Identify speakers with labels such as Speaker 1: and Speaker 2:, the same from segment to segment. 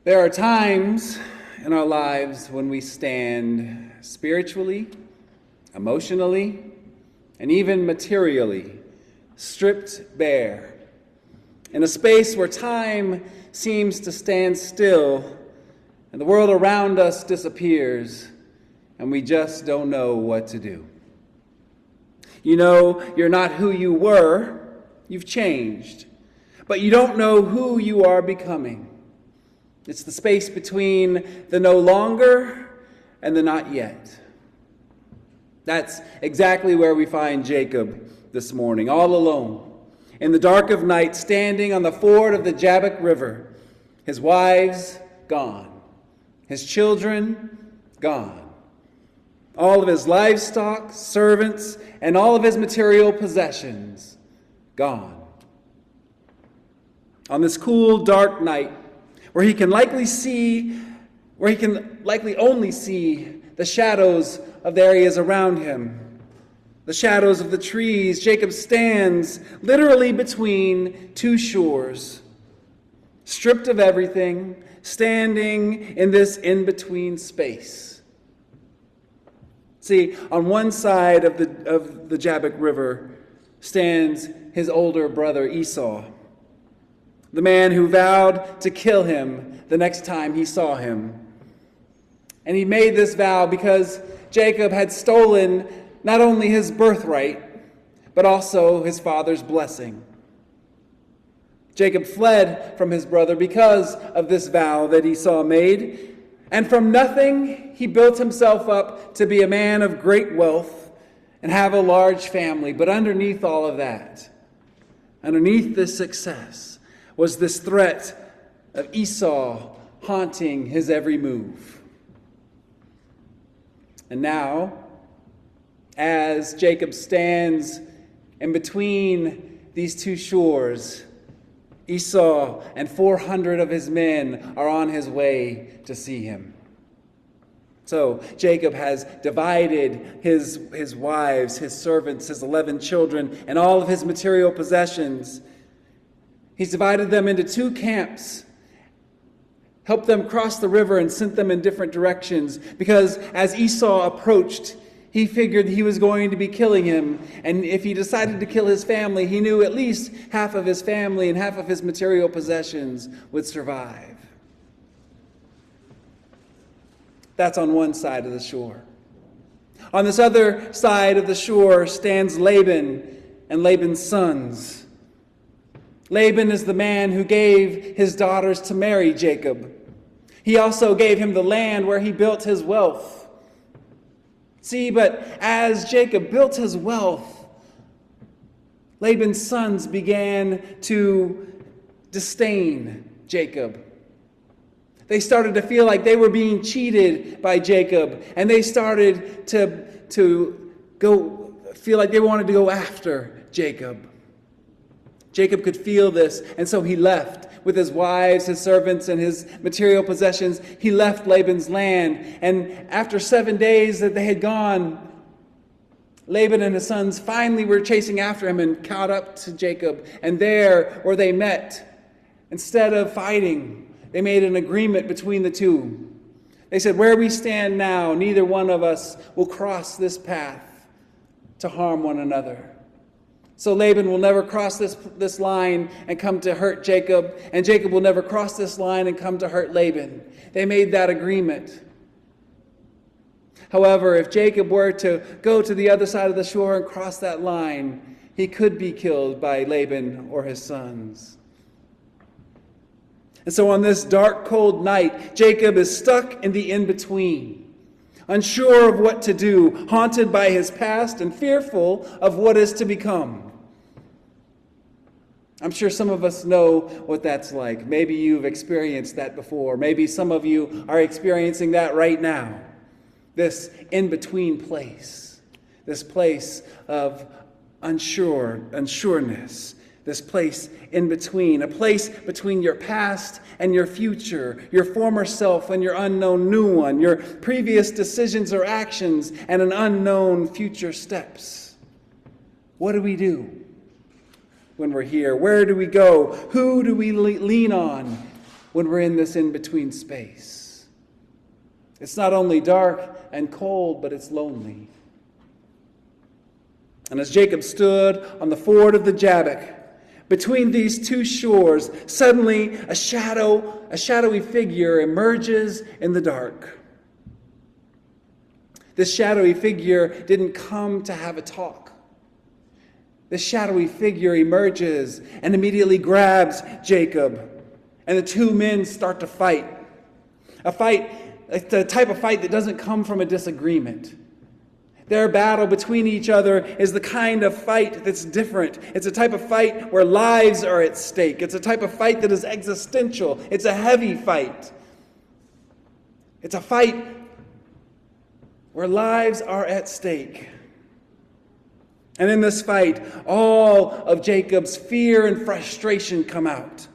Speaker 1: There are times in our lives when we stand spiritually, emotionally, and even materially stripped bare, in a space where time seems to stand still and the world around us disappears and we just don't know what to do. You know you're not who you were, you've changed, but you don't know who you are becoming. It's the space between the no longer and the not yet. That's exactly where we find Jacob this morning, all alone, in the dark of night, standing on the ford of the Jabbok River. His wives gone, his children gone, all of his livestock, servants, and all of his material possessions gone. On this cool, dark night, where he can likely only see the shadows of the areas around him, the shadows of the trees, Jacob stands literally between two shores, stripped of everything, standing in this in-between space. See, on one side of the Jabbok River stands his older brother Esau, the man who vowed to kill him the next time he saw him. And he made this vow because Jacob had stolen not only his birthright, but also his father's blessing. Jacob fled from his brother because of this vow that Esau made, and from nothing he built himself up to be a man of great wealth and have a large family. But underneath all of that, underneath this success, was this threat of Esau haunting his every move. And now, as Jacob stands in between these two shores, Esau and 400 of his men are on his way to see him. So Jacob has divided his wives, his servants, his 11 children, and all of his material possessions. He's divided them into two camps, helped them cross the river, and sent them in different directions, because as Esau approached, he figured he was going to be killing him, and if he decided to kill his family, he knew at least half of his family and half of his material possessions would survive. That's on one side of the shore. On this other side of the shore stands Laban and Laban's sons. Laban is the man who gave his daughters to marry Jacob. He also gave him the land where he built his wealth. See, but as Jacob built his wealth, Laban's sons began to disdain Jacob. They started to feel like they were being cheated by Jacob, and they started to feel like they wanted to go after Jacob. Jacob could feel this, and so he left with his wives, his servants, and his material possessions. He left Laban's land, and after 7 days that they had gone, Laban and his sons finally were chasing after him and caught up to Jacob. And there, where they met, instead of fighting, they made an agreement between the two. They said, "Where we stand now, neither one of us will cross this path to harm one another." So Laban will never cross this line and come to hurt Jacob, and Jacob will never cross this line and come to hurt Laban. They made that agreement. However, if Jacob were to go to the other side of the shore and cross that line, he could be killed by Laban or his sons. And so on this dark, cold night, Jacob is stuck in the in-between, unsure of what to do, haunted by his past and fearful of what is to become. I'm sure some of us know what that's like. Maybe you've experienced that before. Maybe some of you are experiencing that right now. This in-between place. This place of unsureness. This place in between. A place between your past and your future. Your former self and your unknown new one. Your previous decisions or actions and an unknown future steps. What do we do when we're here? Where do we go? Who do we lean on when we're in this in-between space. It's not only dark and cold, but it's lonely. And as Jacob stood on the ford of the Jabbok, between these two shores, suddenly a shadowy figure emerges in the dark. This shadowy figure didn't come to have a talk. This shadowy figure emerges and immediately grabs Jacob, and the two men start to fight. A fight, the type of fight that doesn't come from a disagreement. Their battle between each other is the kind of fight that's different. It's a type of fight where lives are at stake. It's a type of fight that is existential. It's a heavy fight. It's a fight where lives are at stake. And in this fight, all of Jacob's fear and frustration come out.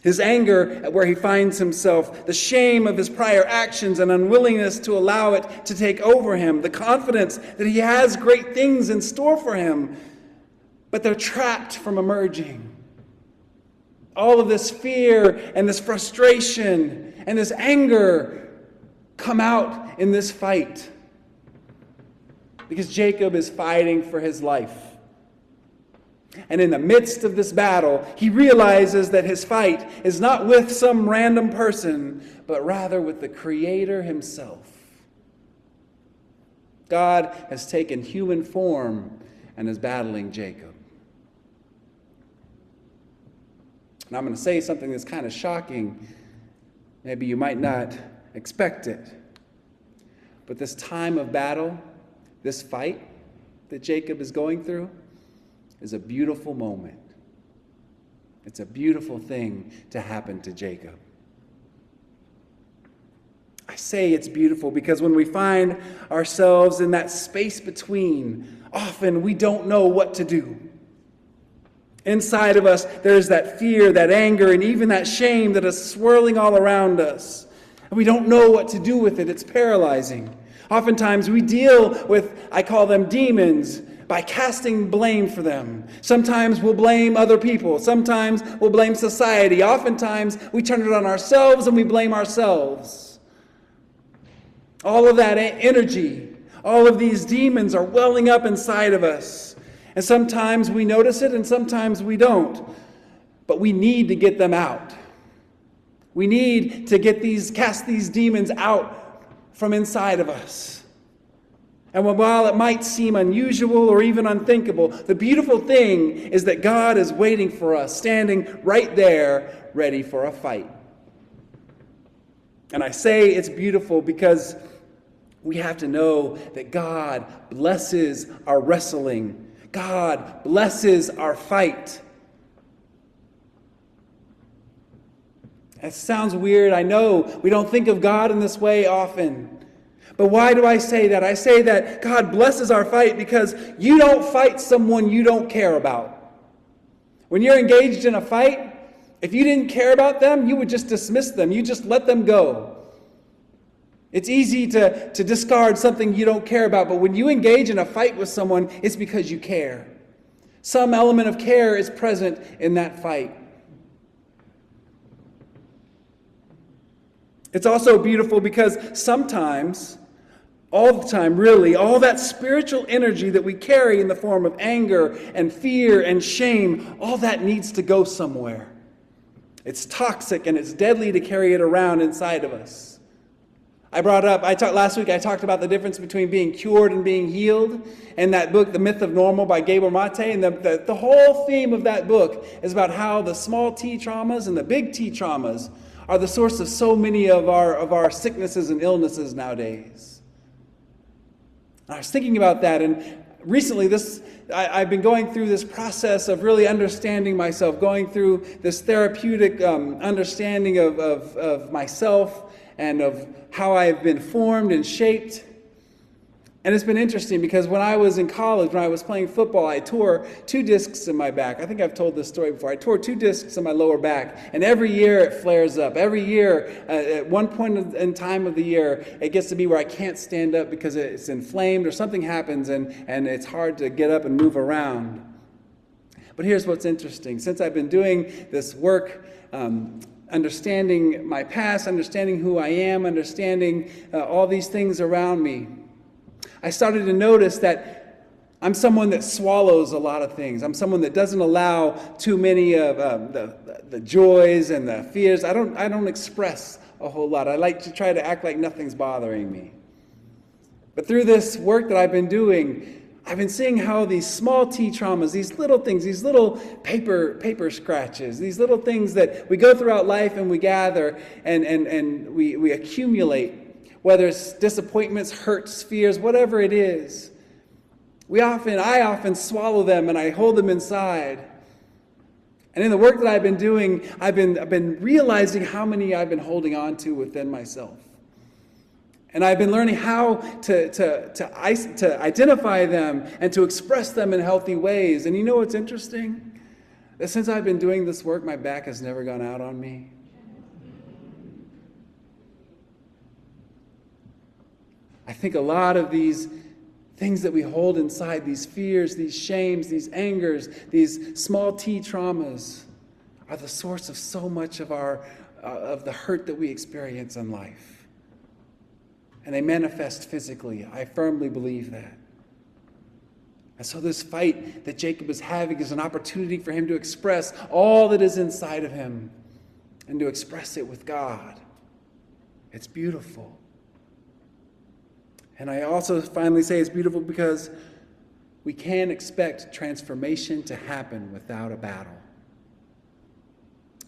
Speaker 1: His anger at where he finds himself, the shame of his prior actions and unwillingness to allow it to take over him, the confidence that he has great things in store for him, but they're trapped from emerging. All of this fear and this frustration and this anger come out in this fight because Jacob is fighting for his life. And in the midst of this battle, he realizes that his fight is not with some random person, but rather with the Creator himself. God has taken human form and is battling Jacob. And I'm going to say something that's kind of shocking. Maybe you might not expect it. But this time of battle, this fight that Jacob is going through, is a beautiful moment. It's a beautiful thing to happen to Jacob. I say it's beautiful because when we find ourselves in that space between, often we don't know what to do. Inside of us, there's that fear, that anger, and even that shame that is swirling all around us. And we don't know what to do with it. It's paralyzing. Oftentimes we deal with, I call them demons, by casting blame for them. Sometimes we'll blame other people. Sometimes we'll blame society. Oftentimes we turn it on ourselves and we blame ourselves. All of that energy, all of these demons are welling up inside of us. And sometimes we notice it and sometimes we don't. But we need to get them out. We need to cast these demons out from inside of us. And while it might seem unusual or even unthinkable, the beautiful thing is that God is waiting for us, standing right there, ready for a fight. And I say it's beautiful because we have to know that God blesses our wrestling. God blesses our fight. It sounds weird. I know we don't think of God in this way often. But why do I say that? I say that God blesses our fight because you don't fight someone you don't care about. When you're engaged in a fight, if you didn't care about them, you would just dismiss them. You just let them go. It's easy to discard something you don't care about, but when you engage in a fight with someone, it's because you care. Some element of care is present in that fight. It's also beautiful because sometimes, all the time, really, all that spiritual energy that we carry in the form of anger and fear and shame, all that needs to go somewhere. It's toxic and it's deadly to carry it around inside of us. Last week I talked about the difference between being cured and being healed in that book, The Myth of Normal by Gabor Mate. And the whole theme of that book is about how the small T traumas and the big T traumas are the source of so many of our sicknesses and illnesses nowadays. I was thinking about that, and recently I've been going through this process of really understanding myself, going through this therapeutic understanding of myself and of how I've been formed and shaped. And it's been interesting because when I was in college, when I was playing football, I tore 2 discs in my back. I think I've told this story before. I tore 2 discs in my lower back, and every year it flares up. Every year, at one point in time of the year, it gets to be where I can't stand up because it's inflamed or something happens, and it's hard to get up and move around. But here's what's interesting. Since I've been doing this work understanding my past, understanding who I am, understanding all these things around me, I started to notice that I'm someone that swallows a lot of things. I'm someone that doesn't allow too many of the joys and the fears. I don't express a whole lot. I like to try to act like nothing's bothering me. But through this work that I've been doing, I've been seeing how these small T traumas, these little things, these little paper scratches, these little things that we go throughout life and we gather and we accumulate, whether it's disappointments, hurts, fears, whatever it is. I often swallow them and I hold them inside. And in the work that I've been doing, I've been realizing how many I've been holding on to within myself. And I've been learning how to identify them and to express them in healthy ways. And you know what's interesting? That since I've been doing this work, my back has never gone out on me. I think a lot of these things that we hold inside, these fears, these shames, these angers, these small T traumas, are the source of so much of the hurt that we experience in life. And they manifest physically. I firmly believe that. And so this fight that Jacob is having is an opportunity for him to express all that is inside of him and to express it with God. It's beautiful. And I also finally say it's beautiful because we can't expect transformation to happen without a battle.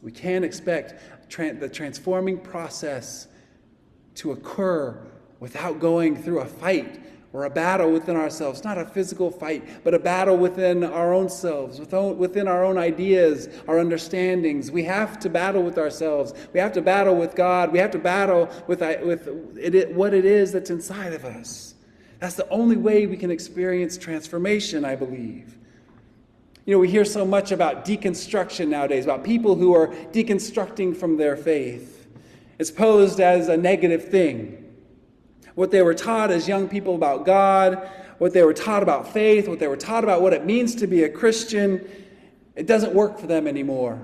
Speaker 1: We can't expect the transforming process to occur without going through a fight or a battle within ourselves. Not a physical fight, but a battle within our own selves, within our own ideas, our understandings. We have to battle with ourselves. We have to battle with God. We have to battle with what it is that's inside of us. That's the only way we can experience transformation, I believe. You know, we hear so much about deconstruction nowadays, about people who are deconstructing from their faith. It's posed as a negative thing. What they were taught as young people about God, what they were taught about faith, what they were taught about what it means to be a Christian, it doesn't work for them anymore.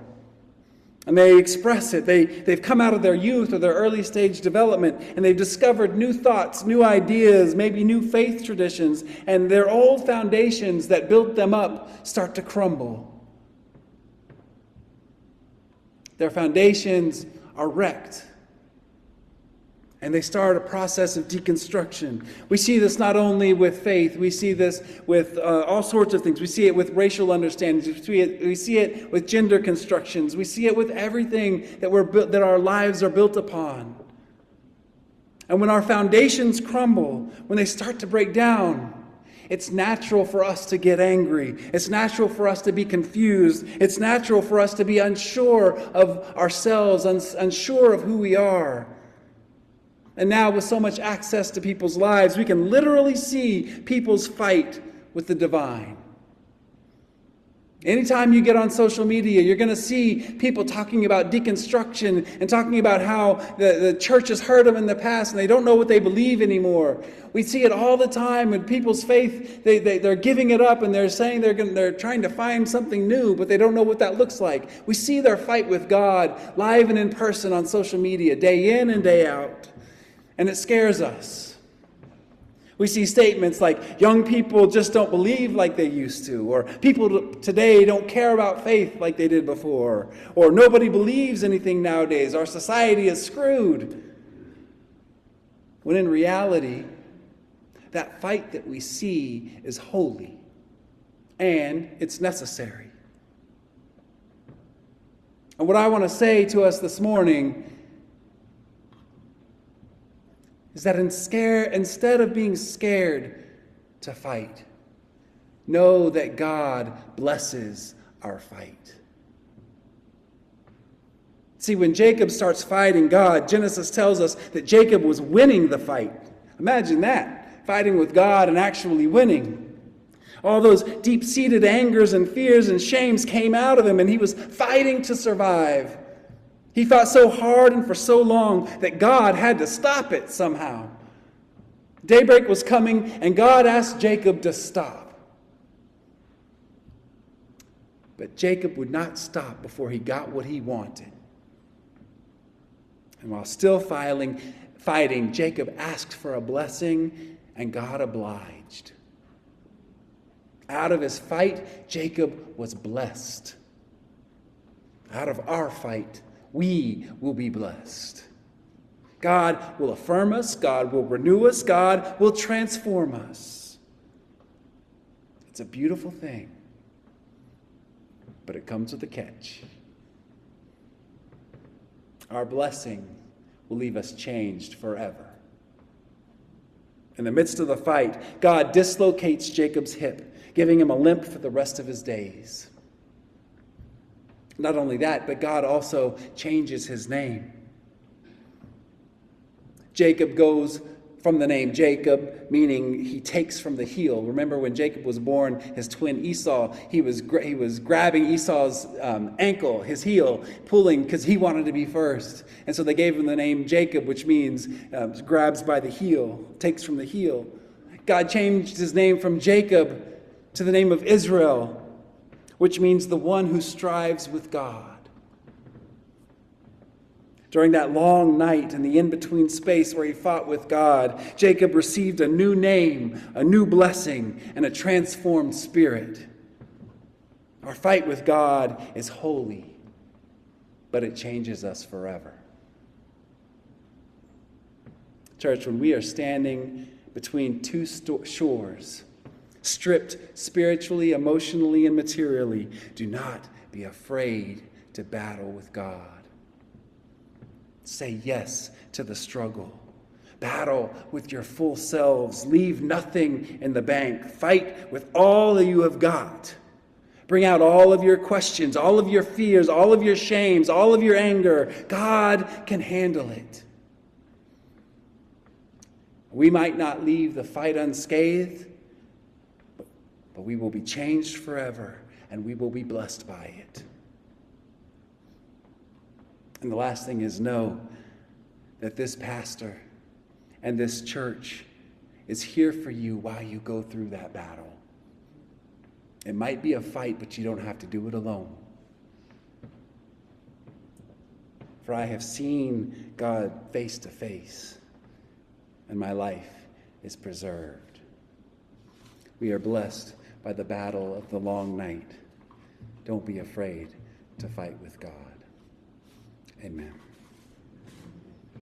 Speaker 1: And they express it. They've come out of their youth or their early stage development, and they've discovered new thoughts, new ideas, maybe new faith traditions, and their old foundations that built them up start to crumble. Their foundations are wrecked. And they start a process of deconstruction. We see this not only with faith, we see this with all sorts of things. We see it with racial understandings. We see it with gender constructions. We see it with everything that our lives are built upon. And when our foundations crumble, when they start to break down, it's natural for us to get angry. It's natural for us to be confused. It's natural for us to be unsure of ourselves, unsure of who we are. And now with so much access to people's lives, we can literally see people's fight with the divine. Anytime you get on social media, you're going to see people talking about deconstruction and talking about how the church has hurt them in the past and they don't know what they believe anymore. We see it all the time in people's faith. They're giving it up and they're saying they're trying to find something new, but they don't know what that looks like. We see their fight with God live and in person on social media, day in and day out. And it scares us. We see statements like, young people just don't believe like they used to, or people today don't care about faith like they did before, or nobody believes anything nowadays, our society is screwed. When in reality, that fight that we see is holy, and it's necessary. And what I want to say to us this morning is that instead of being scared to fight, know that God blesses our fight. See, when Jacob starts fighting God, Genesis tells us that Jacob was winning the fight. Imagine that, fighting with God and actually winning. All those deep-seated angers and fears and shames came out of him, and he was fighting to survive. He fought so hard and for so long that God had to stop it somehow. Daybreak was coming, and God asked Jacob to stop. But Jacob would not stop before he got what he wanted. And while still fighting, Jacob asked for a blessing, and God obliged. Out of his fight, Jacob was blessed. Out of our fight, we will be blessed. God will affirm us. God will renew us. God will transform us. It's a beautiful thing, but it comes with a catch. Our blessing will leave us changed forever. In the midst of the fight, God dislocates Jacob's hip, giving him a limp for the rest of his days. Not only that, but God also changes his name. Jacob goes from the name Jacob, meaning he takes from the heel. Remember when Jacob was born, his twin Esau, he was grabbing Esau's ankle, his heel, pulling because he wanted to be first. And so they gave him the name Jacob, which means grabs by the heel, takes from the heel. God changed his name from Jacob to the name of Israel, which means the one who strives with God. During that long night in the in-between space where he fought with God, Jacob received a new name, a new blessing, and a transformed spirit. Our fight with God is holy, but it changes us forever. Church, when we are standing between two shores, stripped spiritually, emotionally, and materially, do not be afraid to battle with God. Say yes to the struggle. Battle with your full selves. Leave nothing in the bank. Fight with all that you have got. Bring out all of your questions, all of your fears, all of your shames, all of your anger. God can handle it. We might not leave the fight unscathed, but we will be changed forever, and we will be blessed by it. And the last thing is, know that this pastor and this church is here for you while you go through that battle. It might be a fight, but you don't have to do it alone. For I have seen God face to face, and my life is preserved. We are blessed by the battle of the long night. Don't be afraid to fight with God. Amen.